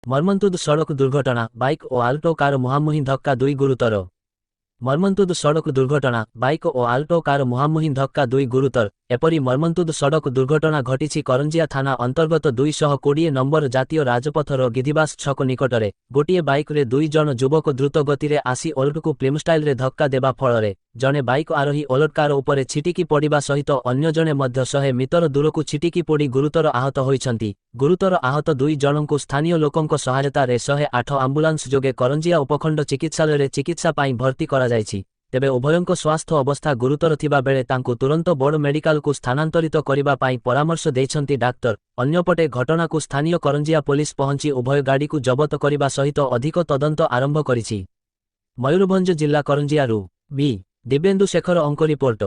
মর্মন্তুদ সড়ক দুর্ঘটনা বাইক ও আল্টো কার মুহাম্মুহি ধক্কা দুই গুরুতর। মর্মন্তুদ সড়ক দুর্ঘটনা বাইক ও আল্টো কার মুহাম্মুহি ধক্কা দুই গুরুতর। এপরি মর্মন্তুদ সড়ক দুর্ঘটনা ঘটিছি করঞ্জিয়া থানা অন্তর্গত 220 নম্বর জাতীয় রাজপথর গিধিବାସ ଛକ ନିକଟରେ। ଗୋଟିଏ ବାଇକ୍ରେ 2 ଜଣ ଯୁବକ ଦ୍ରୁତ ଗତିରେ ଆସି ଓଲଟକୁ ପ୍ଲେମଷ୍ଟାଇଲ୍ରେ ଧକ୍କା ଦେବା ଫଳରେ ଜଣେ ବାଇକ୍ ଆରୋହୀ ଓଲଟ କାର ଉପରେ ଛିଟିକି ପଡ଼ିବା ସହିତ ଅନ୍ୟ ଜଣେ ମଧ୍ୟ 100 ମିଟର ଦୂରକୁ ଛିଟିକି ପଡ଼ି ଗୁରୁତର ଆହତ ହୋଇଛନ୍ତି। ଗୁରୁତର ଆହତ 2 ଜଣଙ୍କୁ ସ୍ଥାନୀୟ ଲୋକଙ୍କ ସହାୟତାରେ 108 ଆମ୍ବୁଲାନ୍ସ ଯୋଗେ କରଞ୍ଜିଆ ଉପଖଣ୍ଡ ଚିକିତ୍ସାଳୟରେ ଚିକିତ୍ସା ପାଇଁ ଭର୍ତ୍ତି କରାଯାଇଛି। ତେବେ ଉଭୟଙ୍କ ସ୍ୱାସ୍ଥ୍ୟ ଅବସ୍ଥା ଗୁରୁତର ଥିବା ବେଳେ ତାଙ୍କୁ ତୁରନ୍ତ ବଡ଼ ମେଡିକାଲକୁ ସ୍ଥାନାନ୍ତରିତ କରିବା ପାଇଁ ପରାମର୍ଶ ଦେଇଛନ୍ତି ଡାକ୍ତର। ଅନ୍ୟପଟେ ଘଟଣାକୁ ସ୍ଥାନୀୟ କରଞ୍ଜିଆ ପୋଲିସ ପହଞ୍ଚି ଉଭୟ ଗାଡ଼ିକୁ ଜବତ କରିବା ସହିତ ଅଧିକ ତଦନ୍ତ ଆରମ୍ଭ କରିଛି। ମୟୂରଭଞ୍ଜ ଜିଲ୍ଲା କରଞ୍ଜିଆରୁ ବି ଦିବ୍ୟେନ୍ଦୁ ଶେଖର ଅଙ୍କ ରିପୋର୍ଟ।